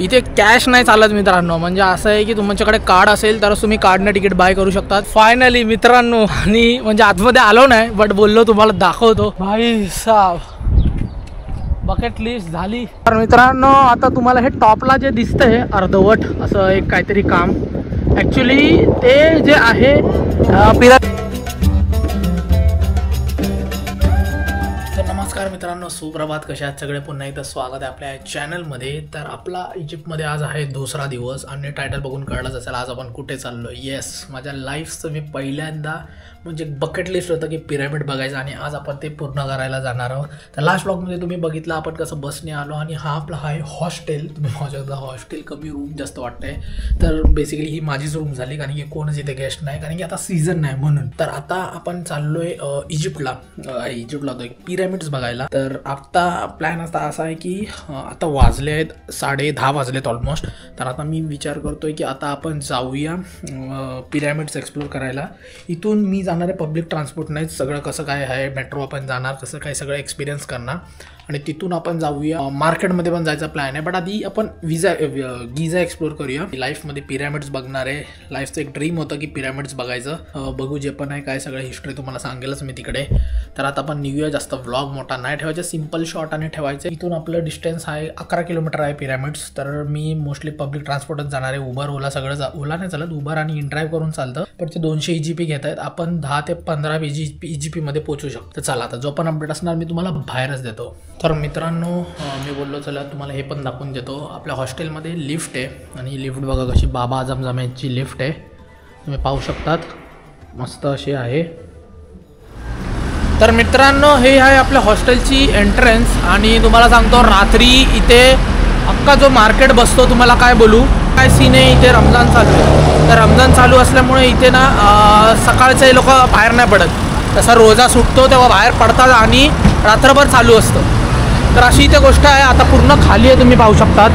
इथे कॅश नाही चालत मित्रांनो, म्हणजे असं आहे की तुमच्याकडे कार्ड असेल तरच तुम्ही कार्डने तिकीट बाय करू शकतात. फायनली मित्रांनो, आणि म्हणजे आतमध्ये आलो नाही बट बोललो तुम्हाला दाखवतो. भाई साहब बकेट लिस्ट झाली. तर मित्रांनो आता तुम्हाला हे टॉपला जे दिसतंय अर्धवट असं एक काहीतरी काम, ॲक्च्युली ते जे आहे नमस्कार मित्रांनो, सुप्रभात. कशा आहात सगळे? पुन्हा एकदा स्वागत आहे आपल्या चॅनलमध्ये. तर आपला इजिप्तमध्ये आज आहे दुसरा दिवस आणि टायटल बघून कळलंच असेल आज आपण कुठे चाललो. येस, माझ्या लाईफचं मी पहिल्यांदा म्हणजे बकेट लिस्ट होतं की पिरॅमिड बघायचं आणि आज आपण ते पूर्ण करायला जाणार आहोत. तर लास्ट ब्लॉगमध्ये तुम्ही बघितलं आपण कसं बसने आलो आणि हा आपला आहे हॉस्टेल. तुम्ही पाहू शकता हॉस्टेल कमी रूम जास्त वाटतंय. तर बेसिकली ही माझीच रूम झाली कारण की कोणच इथे गेस्ट नाही, कारण की आता सीझन नाही म्हणून. तर आता आपण चाललोय इजिप्तला होतो एक पिरॅमिड्स बघायला. तर आता प्लॅन असा आहे की आता वाजले आहेत 10:30 वाजलेत ऑलमोस्ट. तर आता मी विचार करतोय की आता आपण जाऊया पिरॅमिड्स एक्सप्लोर करायला. इथून मी जाणार आहे पब्लिक ट्रान्सपोर्ट नाही, सगळं कसं काय आहे, मेट्रो आपण जाणार, कसं काय सगळं एक्सपिरियन्स करणार आणि तिथून आपण जाऊया मार्केटमध्ये पण जायचा प्लॅन आहे. बट आधी आपण गिझा एक्सप्लोर करूया. लाईफमध्ये पिरॅमिड्स बघणार आहे. लाईफचं एक ड्रीम होतं की पिरॅमिड्स बघायचं. बघू जे पण आहे काय सगळं हिस्ट्री तुम्हाला सांगेलच मी तिकडे. तर आता आपण निघूया. जास्त व्लॉग मोठा नाही ठेवायचा, सिम्पल शॉर्ट आणि ठेवायचं. इथून आपलं डिस्टन्स आहे 11 किलोमीटर आहे पिरॅमिड्स. तर मी मोस्टली पब्लिक ट्रान्सपोर्टच जाणार आहे. उबर ओला सगळं ओला नाही चालत, उबर आणि इनड्राईव्ह करून चालतं. पण ते 200 EGP घेत आहेत. आपण 10 ते 15 EGP मध्ये पोहोचू शकतो. चला आता जो पण अपडेट असणार मी तुम्हाला बाहेरच देतो. तर मित्रांनो मी बोललो चला तुम्हाला हे पण दाखवून देतो. आपल्या हॉस्टेलमध्ये लिफ्ट आहे आणि लिफ्ट बघा कशी बाबा आझम जामेची लिफ्ट आहे, तुम्ही पाहू शकतात, मस्त अशी आहे. तर मित्रांनो हे आहे आपल्या हॉस्टेलची एंट्रन्स आणि तुम्हाला सांगतो रात्री इथे अख्खा जो मार्केट बसतो, तुम्हाला काय बोलू काय सीन आहे. इथे रमजान चालू आहे. तर रमजान चालू असल्यामुळे इथे ना सकाळचे लोक बाहेर नाही पडत. तसा रोजा सुटतो तेव्हा बाहेर पडतात आणि रात्रभर चालू असतं. तर अशी इथे गोष्ट आहे. आता पूर्ण खाली आहे, तुम्ही पाहू शकतात.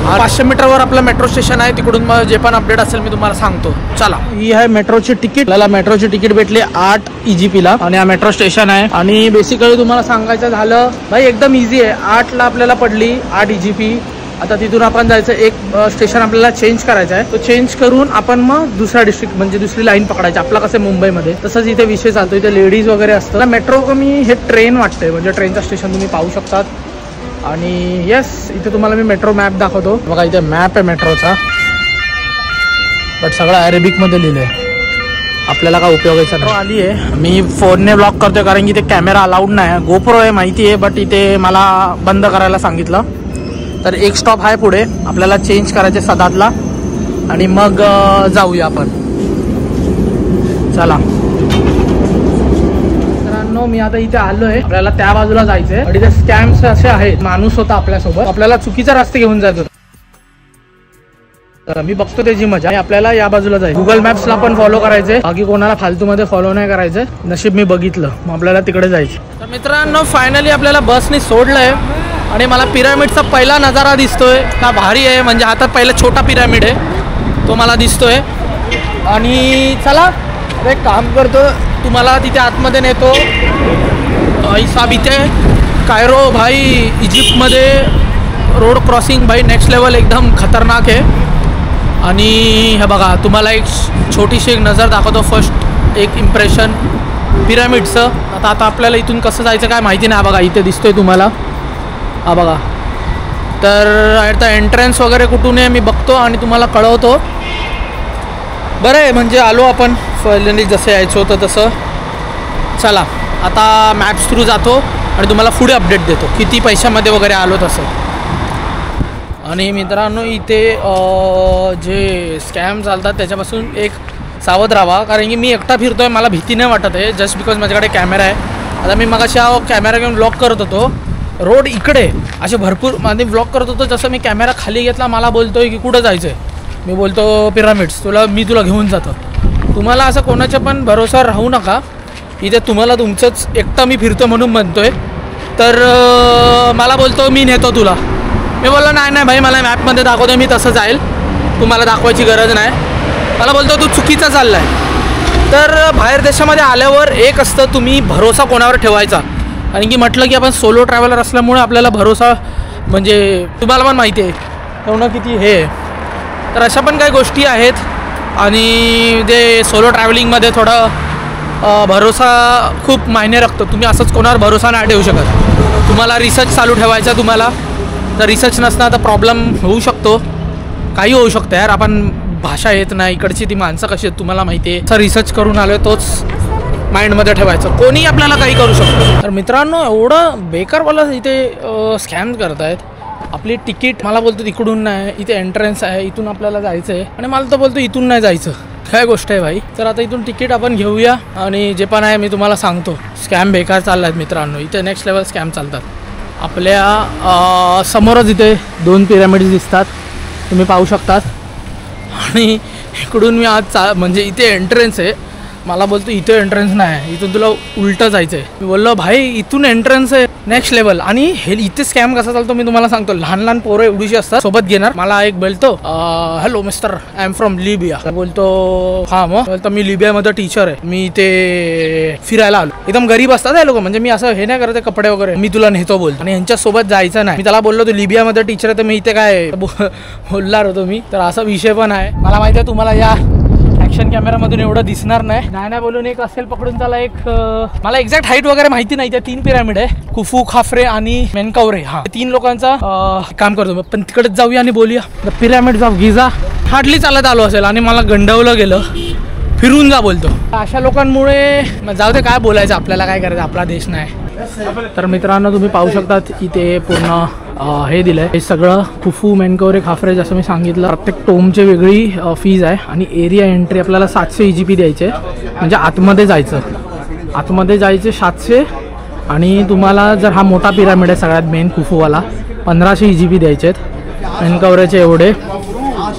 500 मीटरवर आपलं मेट्रो स्टेशन आहे. तिकडून मग जे पण अपडेट असेल मी तुम्हाला सांगतो. चला, ही आहे मेट्रोची तिकीट. आपल्याला मेट्रोची तिकीट भेटली 8 EGPला आणि हा मेट्रो स्टेशन आहे. आणि बेसिकली तुम्हाला सांगायचं झालं भाई एकदम इझी आहे. 8ला आपल्याला पडली 8 EGP. आता तिथून आपण जायचं, एक स्टेशन आपल्याला चेंज करायचं आहे. तो चेंज करून आपण मग दुसरा डिस्ट्रिक्ट म्हणजे दुसरी लाईन पकडायची. आपला कसं मुंबईमध्ये तसंच इथे विषय चालतो. इथे लेडीज वगैरे असतं. मेट्रो कमी हे ट्रेन वाटतंय, म्हणजे ट्रेनचं स्टेशन तुम्ही पाहू शकतात. आणि येस, इथे तुम्हाला मी मेट्रो मॅप दाखवतो. बघा इथे मॅप आहे मेट्रोचा, बट सगळं अरेबिकमध्ये लिहिलं आहे. आपल्याला काय उपयोगायचं नाही. आली आहे. मी फोनने ब्लॉक करतोय कारण की इथे कॅमेरा अलाउड नाही. गोप्रो आहे माहिती आहे, बट इथे मला बंद करायला सांगितलं. तर एक स्टॉप आहे पुढे, आपल्याला चेंज करायचे सदातला आणि मग जाऊया आपण. चला मित्रांनो, मी आता इथे आलोय. आपल्याला त्या बाजूला जायचंय आणि ते स्कॅम्स असे आहेत. माणूस होता आपल्यासोबत, आपल्याला चुकीचा रस्ते घेऊन जात होता. तर मी बघतो त्याची मजा. आपल्याला या बाजूला जायचं. गुगल मॅप्सला पण फॉलो करायचंय, बाकी कोणाला फालतूमध्ये फॉलो नाही करायचंय. नशीब मी बघितलं, मग आपल्याला तिकडे जायचं. तर मित्रांनो फायनली आपल्याला बसने सोडलंय आणि मला पिरॅमिडचा पहिला नजारा दिसतोय. का भारी आहे, म्हणजे आता पहिला छोटा पिरॅमिड आहे तो मला दिसतोय. आणि चला एक काम करतो, तुम्हाला तिथे आतमध्ये नेतो. हिसाब इथे कायरो भाई इजिप्तमध्ये रोड क्रॉसिंग भाई नेक्स्ट लेवल एकदम खतरनाक आहे. आणि हे बघा तुम्हाला एक छोटीशी एक नजर दाखवतो. फर्स्ट एक इम्प्रेशन पिरॅमिडचं. आता आपल्याला इथून कसं जायचं काय माहिती नाही. बघा इथे दिसतोय तुम्हाला, हा बघा. तर आता एंट्रन्स वगैरे कुठून आहे मी बघतो आणि तुम्हाला कळवतो. बरं आहे, म्हणजे आलो आपण पहिल्यांदा जसं यायचं होतं तसं. चला आता मॅप्स थ्रू जातो आणि तुम्हाला पुढे अपडेट देतो किती पैशामध्ये वगैरे आलो तसं. आणि मित्रांनो इथे जे स्कॅम चालतात त्याच्यापासून एक सावध राहा, कारण की मी एकटा फिरतोय, मला भीती नाही वाटत आहे जस्ट बिकॉज माझ्याकडे कॅमेरा आहे. आता मी मगाशी हा कॅमेरा घेऊन ब्लॉक करत होतो. रोड इकडे असे भरपूर मध्ये ब्लॉक करत होतो. जसं मी कॅमेरा खाली घेतला, मला बोलतोय की कुठं जायचं आहे. मी बोलतो पिरॅमिड्स, मी तुला घेऊन जातो. तुम्हाला असं कोणाच्या पण भरोसा राहू नका. इथे तुम्हाला तुमचंच एकटा मी फिरतो म्हणून म्हणतोय. तर मला बोलतो मी नेतो तुला. मी बोललो नाही भाई, मला मॅपमध्ये दाखवतो, मी तसं जाईल, तुम्हाला दाखवायची गरज नाही. मला बोलतो तू चुकीचा चालला आहे. तर बाहेर देशामध्ये आल्यावर एक असतं, तुम्ही भरोसा कोणावर ठेवायचा. कारण की म्हटलं की आपण सोलो ट्रॅव्हलर असल्यामुळे आपल्याला भरोसा, म्हणजे तुम्हाला पण माहिती आहे ठेवणं किती हे आहे. तर अशा पण काही गोष्टी आहेत. आणि जे सोलो ट्रॅव्हलिंगमध्ये थोडं भरोसा खूप मायने राखतो. तुम्ही असंच कोणावर भरोसा नाही ठेवू शकत. तुम्हाला रिसर्च चालू ठेवायचा. तुम्हाला तर रिसर्च नसणार तर प्रॉब्लेम होऊ शकतो. काही होऊ शकतं यार. आपण भाषा येत नाही इकडची, ती माणसं कशी आहेत तुम्हाला माहिती आहे. असं रिसर्च करून आलो आहे तोच माइंडमध्ये ठेवायचं. कोणी आपल्याला काही करू शकतो. तर मित्रांनो एवढं बेकारवाला इथे स्कॅम करत आहेत. आपली तिकीट मला बोलतो इकडून नाही, इथे एंट्रन्स आहे, इथून आपल्याला जायचं आहे. आणि मला तर बोलतो इथून नाही जायचं. काय गोष्ट आहे भाई. तर आता इथून तिकीट आपण घेऊया आणि जे पण आहे मी तुम्हाला सांगतो. स्कॅम बेकार चालला आहेत मित्रांनो. इथे नेक्स्ट लेवल स्कॅम चालतात. आपल्या समोरच इथे 2 पिरॅमिड्स दिसतात, तुम्ही पाहू शकतात. आणि इकडून मी आज म्हणजे इथे एंट्रन्स आहे. मला बोलतो इथे एंट्रन्स नाही आहे, इथून तुला उलटं जायचं आहे. मी बोललो भाई इथून एंट्रन्स आहे नेक्स्ट लेवल. आणि हे इथे स्कॅम कसा चालतो मी तुम्हाला सांगतो. लहान पोरं एवढीशी असतात सोबत घेणार. मला एक बोलतो hello mister I am from Libya. बोलतो हा मग बोलतो मी लिबियामध्ये टीचर आहे, मी इथे फिरायला आलो. एकदम गरीब असतात हे लोक. म्हणजे मी असं हे नाही करत कपडे वगैरे, मी तुला नेतो बोलतो. आणि यांच्या सोबत जायचं नाही. मी त्याला बोललो तू लिबियामध्ये टीचर आहे तर मी इथे काय बोलणार होतो मी. तर असा विषय पण आहे. मला माहिती आहे तुम्हाला या ॲक्शन कॅमेरामधून एवढं दिसणार नाही. नाही बोलून एक असेल पकडून त्याला एक मला एक्झॅक्ट हाईट वगैरे माहिती नाही. त्या 3 पिरॅमिड आहे, कुफू, खाफरे आणि मेनकावरे. हा 3 लोकांचा काम करतो. पण तिकडेच जाऊया आणि बोलूया. The pyramids of Giza. Hardly चालत आलो असेल आणि मला गंडवलं गेलं. फिरून जा बोलतो. अशा लोकांमुळे जाऊ दे, काय बोलायचं आपल्याला, काय करायचं, आपला देश नाही. तर मित्रांनो तुम्ही पाहू शकतात इथे पूर्ण हे दिलं आहे. हे सगळं कुफू, मेनकावरे, खाफरे जसं मी सांगितलं. प्रत्येक टोमची वेगळी फीज आहे. आणि एरिया एंट्री आपल्याला 700 EGP द्यायचे. म्हणजे आतमध्ये जायचं. आतमध्ये जायचे 700. आणि तुम्हाला जर हा मोठा पिरॅमिड आहे सगळ्यात मेन कुफूवाला 1500 EGP द्यायचे आहेत. मेनकावरेचे एवढे.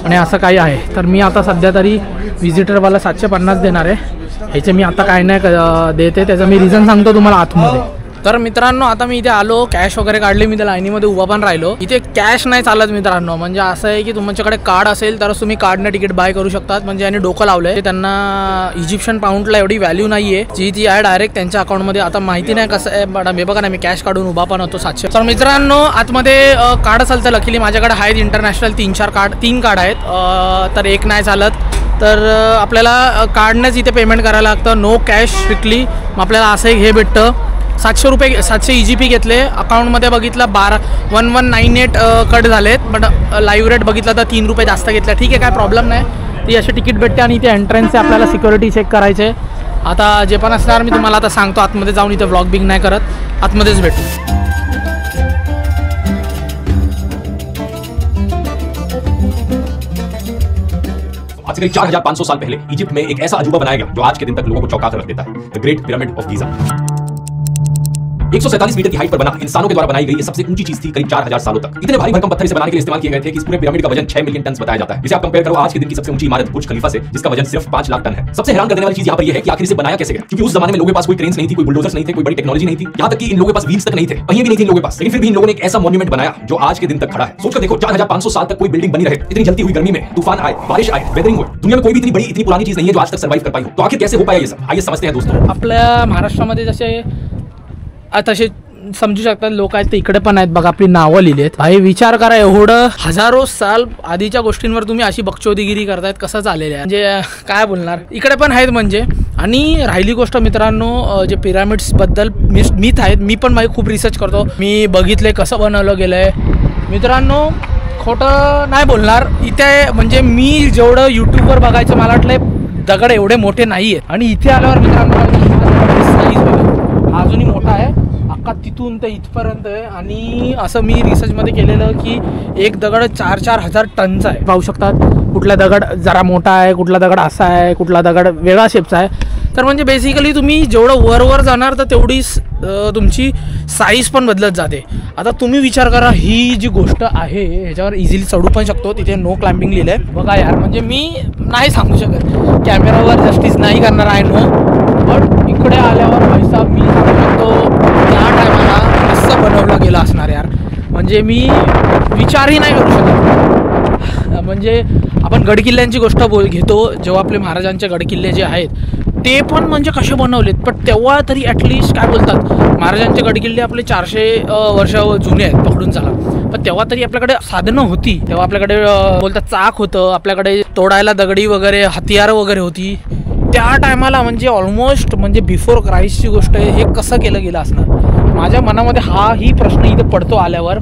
आणि असं काही आहे. तर मी आता सध्या तरी विजिटरवाला 750 देणार आहे. ह्याचे मी आता काय नाही देते, त्याचं मी रिझन सांगतो तुम्हाला आतमध्ये. तर मित्रांनो आता मी इथे आलो, कॅश वगैरे काढले. मी त्या लाईनीमध्ये उभा पण राहिलो. इथे कॅश नाही चालत मित्रांनो. म्हणजे असं आहे की तुमच्याकडे कार्ड असेल तरच तुम्ही कार्डने तिकीट बाय करू शकतात. म्हणजे यांनी डोकं लावलंय. त्यांना इजिप्शियन पाऊंडला एवढी व्हॅल्यू नाही आहे जी ती आहे डायरेक्ट त्यांच्या अकाउंटमध्ये. आता माहिती नाही कसं आहे बट मी बघा ना, मी कॅश काढून उभा पण होतो 700. तर मित्रांनो आतमध्ये कार्ड चालतं. लकीली माझ्याकडे आहेत इंटरनॅशनल 3 कार्ड आहेत. तर एक नाही चालत. तर आपल्याला कार्डनेच इथे पेमेंट करायला लागतं. No cash strictly. मग आपल्याला असं एक हे भेटतं. 700 रुपये 700 EGP घेतले. अकाउंटमध्ये बघितलं 1198 कट झालेत. बट लाईव्ह रेट बघितलं तर 3 रुपये जास्त घेतलं. ठीक आहे, काय प्रॉब्लेम नाही. ती अशी तिकीट भेटते. आणि इथे एंट्रन्स आहे, आपल्याला सिक्युरिटी चेक करायचे. आता जे पण असणार मी तुम्हाला आता सांगतो. आतमध्ये जाऊन इथे व्लॉग बिग नाही करत, आतमध्येच भेटू. आज से करीब 4500 साल पहले इजिप्ट में एक ऐसा अजूबा बनाया गया जो आज के दिन तक लोगों को चौंका कर रख देता है, the great pyramid of Giza. 147 metre की हाइट पर बना इंसानों के द्वारा बनाई गई ये सबसे ऊंची चीज थी करीब 4000 सालों तक। इतने भारी भरकम पत्थर इसे बनाने के लिए इस्तेमाल किए गए थे कि इस पूरे पिरामिड का वजन 6 मिलियन टन बताया जाता है। इसे आप कंपेयर करो आज के दिन की सबसे ऊंची इमारत बुर्ज खलीफा से, जिसका वजन सिर्फ 5 लाख टन है। सबसे हैरान करने वाली चीज यहाँ पर यह है कि आखिर इसे बनाया कैसे गया, क्योंकि उस जमाने में लोगों के पास कोई क्रेन्स नहीं थी, कोई बुलडोजर्स नहीं थे, कोई बड़ी टेक्नोलॉजी नहीं थी, यहाँ तक कि इन लोगों के पास व्हील्स तक नहीं थे, पहिए भी नहीं थे इन लोगों के पास। लेकिन फिर भी इन लोगों ने एक ऐसा मॉन्यूमेंट बनाया जो आज के दिन तक खड़ा है। सोचकर देखो 4500 साल तक कोई बिल्डिंग बनी रहे, इतनी जलती हुई गर्मी में, तूफान आए, बारिश आए, वेदरिंग हुई, दुनिया में कोई भी इतनी बड़ी इतनी पुरानी चीज नहीं है जो आज तक सर्वाइव कर पाई हो। तो आखिर कैसे हो पाया ये सब, आइए समझते हैं दोस्तों। आपल्या महाराष्ट्रामध्ये जसे तसे समजू शकतात लोक आहेत, ते इकडे पण आहेत बघा, आपली नावं लिहिली आहेत. भाई विचार करा, एवढं हजारो साल आधीच्या गोष्टींवर तुम्ही अशी बकचोदीगिरी करतायत, कसं चाललेलं आहे, म्हणजे काय बोलणार. इकडे पण आहेत म्हणजे. आणि राहिली गोष्ट मित्रांनो, जे पिरामिड्स बद्दल मिथ आहेत, मी पण माझी खूप रिसर्च करतो, मी बघितले कसं बनवलं गेलंय मित्रांनो, खोटं नाही बोलणार. इथे म्हणजे मी जेवढं यूट्यूबवर बघायचं मला वाटलं दगड एवढे मोठे नाही आहेत, आणि इथे आल्यावर मित्रांनो साईज बघा अजूनही मोठा आहे, अख्खा तिथून ते इथपर्यंत आहे. आणि असं मी रिसर्चमध्ये केलेलं की एक दगड 4-4 हजार टनचा आहे. पाहू शकतात कुठला दगड जरा मोठा आहे, कुठला दगड असा आहे, कुठला दगड वेगळा शेपचा आहे. तर म्हणजे बेसिकली तुम्ही जेवढं वर जाणार तर तेवढी तुमची साईज पण बदलत जाते. आता तुम्ही विचार करा, ही जी गोष्ट आहे ह्याच्यावर इझिली चढू पण शकतो. तिथे नो क्लाइम्बिंग लिहिलं आहे बघा यार, म्हणजे मी नाही सांगू शकत, कॅमेरावर जस्टिस नाही करणार आहे नो. पण इकडे आल्यावर पैसा मी सांगू शकतो त्या टायमाला कसं बनवलं गेलं असणार यार, म्हणजे मी विचारही नाही करू शकत. म्हणजे आपण गडकिल्ल्यांची गोष्ट घेतो, जेव्हा आपले महाराजांचे गडकिल्ले जे आहेत ते पण म्हणजे कसे बनवलेत, पण तेव्हा तरी ॲटलिस्ट काय बोलतात, महाराजांचे गडकिल्ले आपले 400 वर्ष जुने आहेत पकडून चला, पण तेव्हा तरी आपल्याकडे साधनं होती, तेव्हा आपल्याकडे बोलतात चाक होतं, आपल्याकडे तोडायला दगडी वगैरे हतियार वगैरे होती. त्या टायमाला म्हणजे ऑलमोस्ट म्हणजे बिफोर क्राईस्टची गोष्ट आहे. हे कसं केलं गेलं असणार माझ्या मनामध्ये हाही प्रश्न इथे पडतो आल्यावर,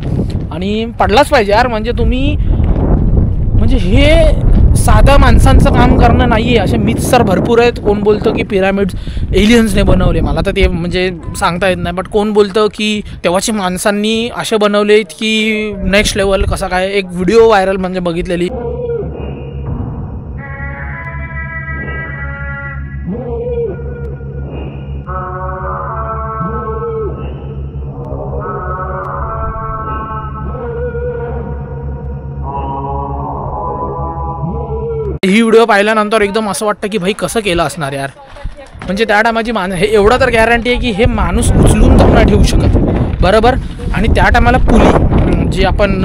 आणि पडलाच पाहिजे यार. म्हणजे तुम्ही म्हणजे हे साध्या माणसांचं काम करणं नाही आहे. असे मिथ्स तर भरपूर आहेत. कोण बोलतं की पिरामिड्स एलियन्सने बनवले, मला तर ते म्हणजे सांगता येत नाही. बट कोण बोलतं की तेव्हाची माणसांनी असे बनवलेत की नेक्स्ट लेवल कसा काय. एक व्हिडिओ व्हायरल म्हणजे बघितलेली, ही व्हिडिओ पाहिल्यानंतर एकदम असं वाटतं की भाई कसं केलं असणार यार. म्हणजे त्या टायमाची हे एवढं तर गॅरंटी आहे की हे माणूस उचलून तर नाही ठेवू शकत, बरोबर. आणि त्या टायमाला पुली जे आपण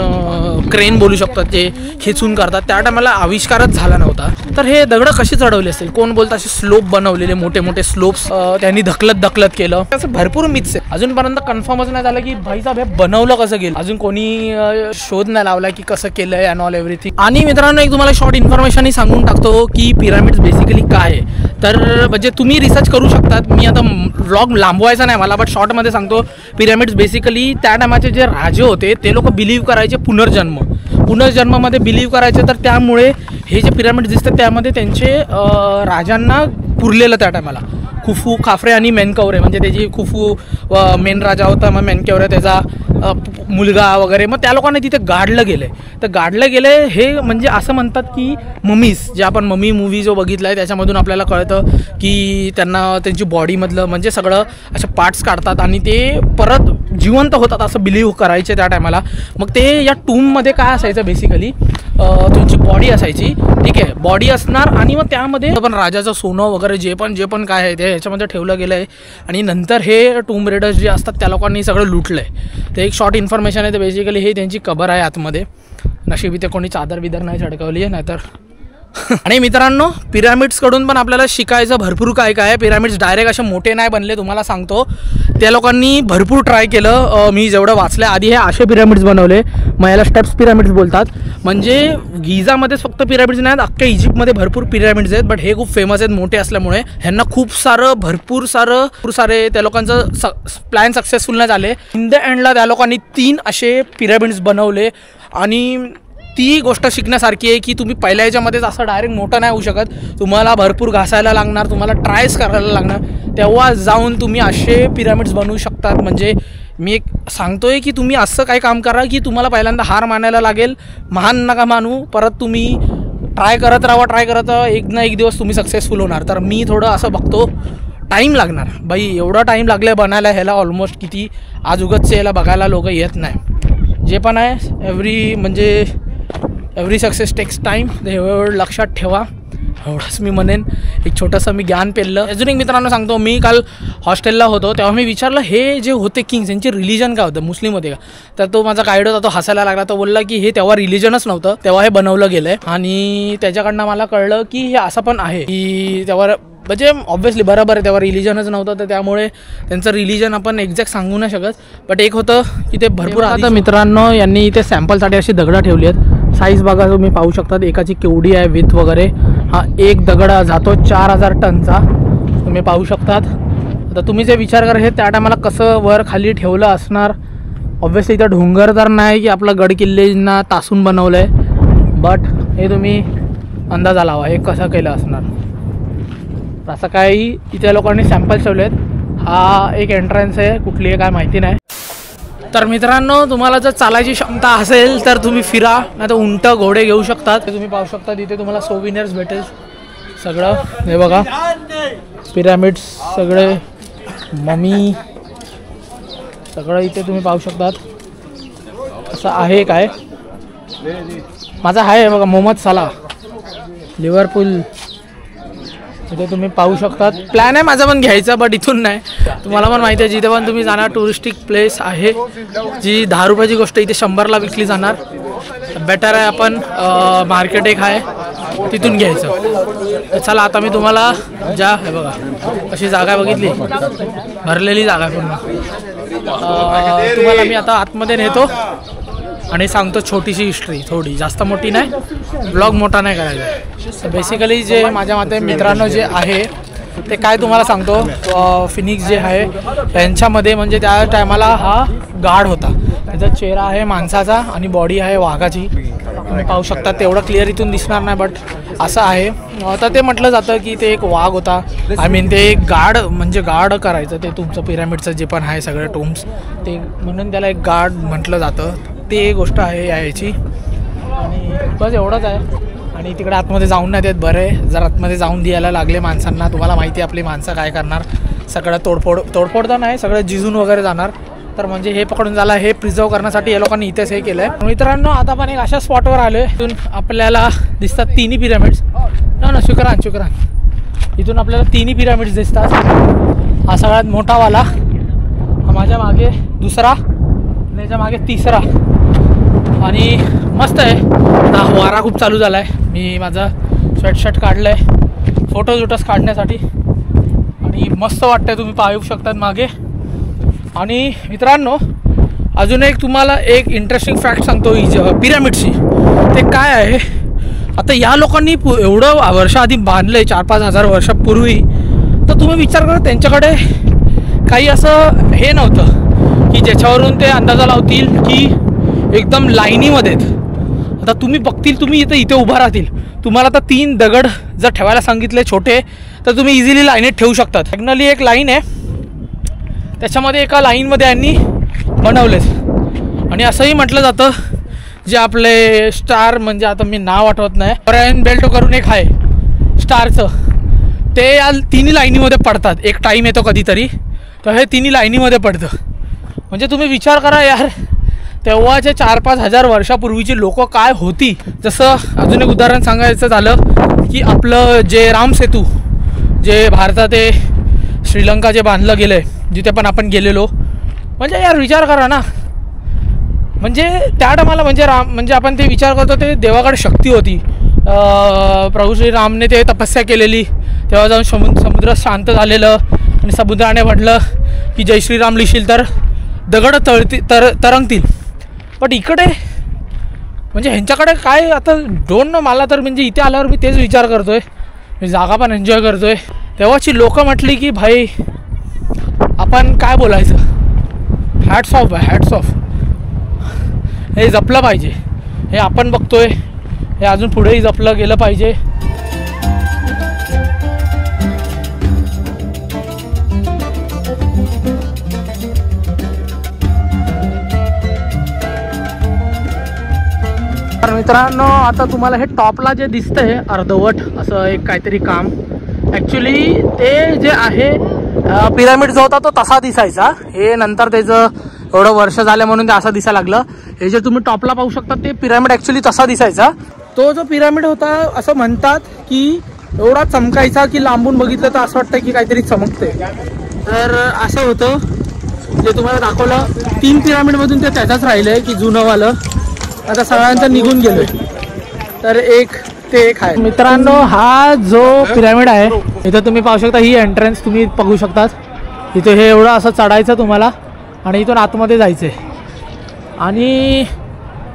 क्रेन बोलू शकतो ते खेचून करतात, त्या टायमाला आविष्कारच झाला नव्हता. तर हे दगडं कशी चढवली असेल. कोण बोलतं असे स्लोप बनवलेले, मोठे मोठे स्लोप्स त्यांनी ढकलत केलं. त्याचं भरपूर मिथ्स आहे. अजूनपर्यंत कन्फर्मच नाही झालं की भाई साहेब हे बनवलं कसं गेलं. अजून कोणी शोध नाही लावला की कसं केलंय अँड ऑल एव्हरीथिंग. आणि मित्रांनो एक तुम्हाला शॉर्ट इन्फॉर्मेशनही सांगून टाकतो की पिरामिड्स बेसिकली काय आहे. तर म्हणजे तुम्ही रिसर्च करू शकतात. मी आता व्लॉग लांबवायचा नाही मला, बट शॉर्टमध्ये सांगतो. पिरामिड्स बेसिकली त्या टायमाचे जे राजे होते ते लोक बिलीव्ह करायचे पुनर्जन्मामध्ये बिलीव्ह करायचे. तर त्यामुळे हे जे पिरामिड दिसतात त्यामध्ये त्यांचे राजांना पुरलेलं त्या टायमाला खुफू, खाफरे आणि मेनकवरे, म्हणजे त्याची खुफू मेन राजा होता, मग मेनकवरे त्याचा मुलगा वगैरे, मग त्या लोकांना तिथे गाडलं गेलं. तर गाडलं गेलं हे म्हणजे असं म्हणतात की ममीज, जे आपण ममी मूवी जो बघितला आहे त्याच्यामधून आपल्याला कळतं की त्यांना त्यांची बॉडीमधलं म्हणजे सगळं असे पार्ट्स काढतात आणि ते परत जिवंत होतात असं बिलीव्ह करायचे त्या टायमाला. मग ते या टूममध्ये काय असायचं बेसिकली त्यांची बॉडी असायची, ठीक आहे, बॉडी असणार आणि मग त्यामध्ये पण राजाचं सोनं वगैरे जे पण काय आहे ते ह्याच्यामध्ये ठेवलं गेलं आहे. आणि नंतर हे टूम रेडर्स जे असतात त्या लोकांनी सगळं लुटलं आहे. ते एक शॉर्ट इन्फॉर्मेशन आहे. तर बेसिकली हे त्यांची कबर आहे आतमध्ये. नशीब इथे कोणी चादर बिदर नाही झडकवली आहे, नाहीतर आणि मित्रांनो पिरामिड्सकडून पण आपल्याला शिकायचं भरपूर काय काय आहे. पिरामिड्स डायरेक्ट असे मोठे नाही बनले, तुम्हाला सांगतो. त्या लोकांनी भरपूर ट्राय केलं. मी जेवढं वाचलं आधी हे असे पिरामिड्स बनवले, मग याला स्टेप्स पिरामिड्स बोलतात. म्हणजे गिझामध्येच फक्त पिरामिड्स नाहीत, अख्ख्या इजिप्तमध्ये भरपूर पिरामिड्स आहेत. बट हे खूप फेमस आहेत मोठे असल्यामुळे. ह्यांना खूप भरपूर सारे त्या लोकांचं प्लॅन सक्सेसफुल नाही झाले. इन द एंडला त्या लोकांनी 3 असे पिरामिड्स बनवले. आणि ती गोष्ट शिकण्यासारखी आहे की तुम्ही पहिल्या याच्यामध्येच असं डायरेक्ट मोठं नाही होऊ शकत. तुम्हाला भरपूर घासायला लागणार, तुम्हाला ट्रायच करायला लागणार, तेव्हा जाऊन तुम्ही असे पिरामिड्स बनवू शकतात. म्हणजे मी एक सांगतोय की तुम्ही असं काही काम करा की तुम्हाला पहिल्यांदा हार मानायला लागेल, महान नका मानू, परत तुम्ही ट्राय करत राहा, एक ना एक दिवस तुम्ही सक्सेसफुल होणार. तर मी थोडं असं बघतो टाईम लागणार बाई, एवढा टाईम लागला आहे बनायला ह्याला ऑलमोस्ट किती. आज उगतचे याला बघायला लोक येत नाही. जे पण आहे एव्हरी सक्सेस टेक्स टाईम, एवढं लक्षात ठेवा. एवढंच मी म्हणेन. एक छोटंसं मी ज्ञान पेललं. अजून एक मित्रांनो सांगतो, मी काल हॉस्टेलला होतो तेव्हा मी विचारलं हे जे होते किंग्स यांचे रिलिजन काय होतं, मुस्लिम होते का. तर तो माझा गाईड होता, तो हसायला लागला. तो बोलला की हे तेव्हा रिलिजनच नव्हतं, तेव्हा हे बनवलं गेलं आहे. आणि त्याच्याकडनं मला कळलं की हे असं पण आहे की तेव्हा म्हणजे ऑब्व्हियसली बरोबर आहे, तेव्हा रिलिजनच नव्हतं. तर त्यामुळे त्यांचं रिलिजन आपण एक्झॅक्ट सांगू नाही शकत. बट एक होतं की ते भरपूर. आता मित्रांनो यांनी इथे सॅम्पलसाठी अशी दगडं ठेवली आहेत. साईज बघा तुम्ही पाहू शकतात एकाची केवढी आहे, विथ वगैरे. हा एक दगड जातो 4000 टनचा, तुम्ही पाहू शकतात. आता तुम्ही जे विचार करा हे त्या टायमाला कसं वर खाली ठेवलं असणार. ऑब्व्हियसली इथं डोंगर तर नाही की आपलं गड किल्लेंना तासून बनवलं आहे, बट हे तुम्ही अंदाजा लावा हे कसं केलं असणार. असं काही इथे लोकांनी सॅम्पल्स ठेवले आहेत. हा एक एंट्रन्स आहे, कुठली आहे काय माहिती नाही. तर मित्रांनो तुम्हाला जर चालायची क्षमता असेल तर तुम्ही फिरा, नाही तर उंट घोडे घेऊ शकतात. तुम्ही पाहू शकता इथे तुम्हाला सोविनियर्स भेटेल सगळं. हे बघा पिरामिड्स सगळे, ममी सगळं इथे तुम्ही पाहू शकतात. असं आहे काय माझा आहे बघा मोहम्मद सलाह, लिव्हरपूल. इथे तुम्ही पाहू शकतात. प्लॅन आहे माझा पण घ्यायचा, बट इथून नाही. तुम्हाला पण माहिती आहे जिथे पण तुम्ही जाणार टुरिस्टिक प्लेस आहे जी 10 रुपयाची गोष्ट इथे 100ला विकली जाणार. बेटर आहे आपण मार्केट एक आहे तिथून घ्यायचं. चला आता मी तुम्हाला हे बघा अशी जागा बघितली, भरलेली जागा पूर्ण. तुम्हाला मी आता आतमध्ये नेतो आणि सांगतो छोटीशी हिस्ट्री, थोडी जास्त मोठी नाही, ब्लॉग मोठा नाही करायचा. बेसिकली जे माझ्या मते मित्रांनो जे आहे ते काय तुम्हाला सांगतो, फिनिक्स जे आहे त्यांच्यामध्ये म्हणजे त्या टायमाला हा गार्ड होता. त्याचा चेहरा आहे माणसाचा आणि बॉडी आहे वाघाची. तुम्ही पाहू शकता, तेवढं क्लिअर इथून दिसणार नाही बट असं आहे. तर ते म्हटलं जातं की ते एक वाघ होता. आय मीन ते एक गार्ड म्हणजे गार्ड करायचं ते तुमचं पिरामिडचं जे पण आहे सगळे टोम्स ते, म्हणून त्याला एक गार्ड म्हटलं जातं. ते गोष्ट आहे याची आणि बस एवढंच आहे. आणि तिकडे आतमध्ये जाऊन नाही देत. बरे जर आतमध्ये जाऊन द्यायला लागले माणसांना, तुम्हाला माहिती आहे आपली माणसं काय करणार, सगळं तोडफोड तर नाही, सगळं जिजून वगैरे जाणार. तर म्हणजे हे पकडून झालं, हे प्रिझर्व करण्यासाठी या लोकांनी इथेच हे केलं आहे. मित्रांनो आता पण एक अशा स्पॉटवर आलो आहे इथून आपल्याला दिसतात तिन्ही पिरामिड्स. ना शुक्रान इथून आपल्याला तिन्ही पिरामिड्स दिसतात. हा सगळ्यात मोठावाला, हा माझ्या मागे दुसरा, त्याच्या मागे तिसरा. आणि मस्त आहे. आता वारा खूप चालू झाला आहे. मी माझा स्वेटशर्ट काढलं आहे फोटोज काढण्यासाठी आणि मस्त वाटतं आहे, तुम्ही पाहू शकतात मागे. आणि मित्रांनो अजून एक तुम्हाला एक इंटरेस्टिंग फॅक्ट सांगतो पिरामिडची. ते काय आहे, आता या लोकांनी एवढं वर्षाआधी बांधलं आहे, 4-5 हजार वर्षापूर्वी. तर तुम्ही विचार करा, त्यांच्याकडे काही असं हे नव्हतं की ज्याच्यावरून ते अंदाजा लावतील की एकदम लाईनीमध्ये आहेत. आता तुम्ही बघतील, तुम्ही इथे उभा राहतील, तुम्हाला आता 3 दगड जर ठेवायला सांगितले छोटे तर तुम्ही इझिली लाईनीत ठेवू शकतात. फायनली एक लाईन आहे, त्याच्यामध्ये एका लाईनमध्ये यांनी बनवलेच. आणि असंही म्हटलं जातं जे आपले स्टार म्हणजे आता मी नाव आठवत नाही, ओरायन बेल्ट करून एक आहे स्टारचं, ते या तिन्ही लाईनीमध्ये पडतात. एक टाईम येतो कधीतरी तर हे तिन्ही लाईनीमध्ये पडतं. म्हणजे तुम्ही विचार करा यार, तेव्हाचे 4-5 हजार वर्षापूर्वीची लोक काय होती. जसं अजून एक उदाहरण सांगायचं झालं की आपलं जे राम सेतू जे भारतात ते श्रीलंका जे बांधलं गेलं आहे, जिथे पण आपण गेलेलो, म्हणजे यार विचार करा ना. म्हणजे त्या टायमाला म्हणजे आपण ते विचार करतो ते देवाकडे शक्ती होती. प्रभू श्रीरामने ते तपस्या केलेली, तेव्हा जाऊन समुद्र शांत झालेलं आणि समुद्राने म्हटलं की जय श्रीराम लिहिशील तर दगड तरंगतील. बट इकडे म्हणजे ह्यांच्याकडे काय, आता डोंट नो. मला तर म्हणजे इथे आल्यावर मी तेच विचार करतो आहे, मी जागा पण एन्जॉय करतो आहे. तेव्हाची लोकं म्हटली की भाई आपण काय बोलायचं, हॅट्स ऑफ. हे जपलं पाहिजे, हे आपण बघतोय, हे अजून पुढेही जपलं गेलं पाहिजे. तर मित्रांनो आता तुम्हाला हे टॉपला जे दिसतंय अर्धवट असं एक काहीतरी काम, ॲक्च्युली ते जे आहे पिरामिड जो होता तो तसा दिसायचा. हे नंतर त्याचं एवढं वर्ष झालं म्हणून ते असं दिसायला लागलं. हे जे तुम्ही टॉपला पाहू शकता ते पिरामिड ॲक्च्युली तसा दिसायचा. तो जो पिरामिड होता असं म्हणतात की एवढा चमकायचा की लांबून बघितलं तर असं वाटतं की काहीतरी चमकते. तर असं होतं जे तुम्हाला दाखवलं. 3 पिरामिडमधून ते त्याचाच राहिलं आहे की जुनंवालं आता सगळ्यांचं निघून गेलोय. तर ते एक आहे. मित्रांनो हा जो पिरामिड आहे इथं तुम्ही पाहू शकता, ही एंट्रन्स तुम्ही बघू शकतात. इथे हे एवढं असं चढायचं तुम्हाला आणि इथून आतमध्ये जायचं आहे. आणि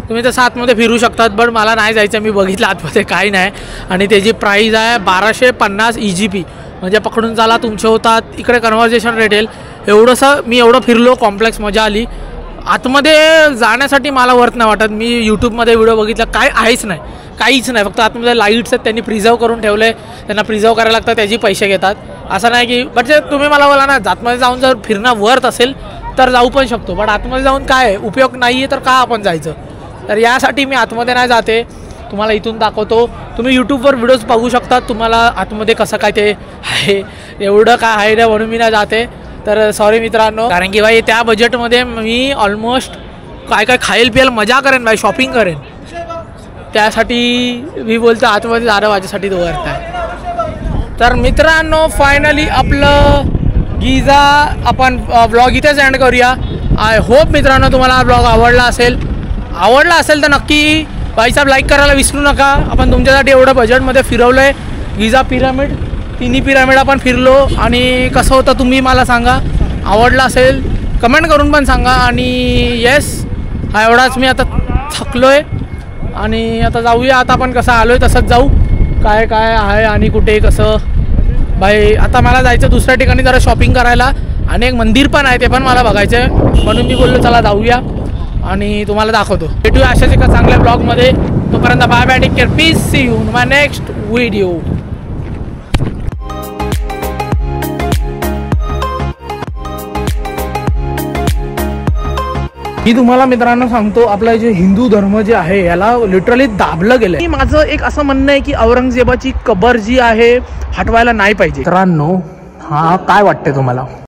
तुम्ही तसं आतमध्ये फिरू शकतात, बट मला नाही जायचं, मी बघितलं आतमध्ये काही नाही. आणि त्याची प्राईज आहे 1250 EGP, म्हणजे पकडून चाला तुमचे होतात. इकडे कन्व्हर्जेशन रेटेल एवढंसं. मी एवढं फिरलो, कॉम्प्लेक्स मजा आली. आतमध्ये जाण्यासाठी मला वर्थ नाही वाटत. मी यूट्यूबमध्ये व्हिडिओ बघितला, काय आहेच नाही, काहीच नाही. फक्त आतमध्ये लाईट्स आहेत, त्यांनी प्रिझर्व करून ठेवले, त्यांना प्रिझर्व करायला लागतं, त्याची पैसे घेतात. असं नाही की बट तुम्ही मला बोला ना, आतमध्ये जाऊन जर फिरणं वर्थ असेल तर जाऊ पण शकतो, बट आतमध्ये जाऊन काय उपयोग नाही आहे तर का आपण जायचं. तर यासाठी मी आतमध्ये नाही जाते. तुम्हाला इथून दाखवतो, तुम्ही यूट्यूबवर व्हिडिओज बघू शकतात, तुम्हाला आतमध्ये कसं काय ते आहे. एवढं काय आहे ना म्हणून मी नाही जाते. तर सॉरी मित्रांनो, कारण की भाई त्या बजेटमध्ये मी ऑलमोस्ट काय खाईल पियाल मजा करेन भाई, शॉपिंग करेन. त्यासाठी मी बोलतो आतमध्ये जाणं माझ्यासाठी तो वर्थ आहे. तर मित्रांनो फायनली आपलं गिझा आपण ब्लॉग इथेच एंड करूया. आय होप मित्रांनो तुम्हाला हा ब्लॉग आवडला असेल तर नक्की भाईसाहेब लाईक करायला विसरू नका. आपण तुमच्यासाठी एवढं बजेटमध्ये फिरवलं आहे. गिझा पिरामिड, तिन्ही पिरामिड आपण फिरलो आणि कसं होतं तुम्ही मला सांगा. आवडला असेल कमेंट करून पण सांगा. आणि येस हा एवढाच मी आता थकलोय आणि आता जाऊया. आता आपण कसं आलोय तसंच जाऊ. काय काय आहे आणि कुठे कसं. भाई आता मला जायचं दुसऱ्या ठिकाणी जरा शॉपिंग करायला आणि एक मंदिर पण आहे ते पण मला बघायचं आहे. म्हणून मी बोललो चला जाऊया आणि तुम्हाला दाखवतो. भेटूया अशाच एका चांगल्या ब्लॉगमध्ये. तोपर्यंत bye bye, take care, peace, see you in my next video. मी तुम्हाला मित्रांनो सांगतो, आपला जे हिंदू धर्म जे आहे याला लिटरली दाबलं गेलंय. माझं एक असं म्हणणं आहे की औरंगजेबाची कबर जी आहे हटवायला नाही पाहिजे. मित्रांनो, हा काय वाटतंय तुम्हाला?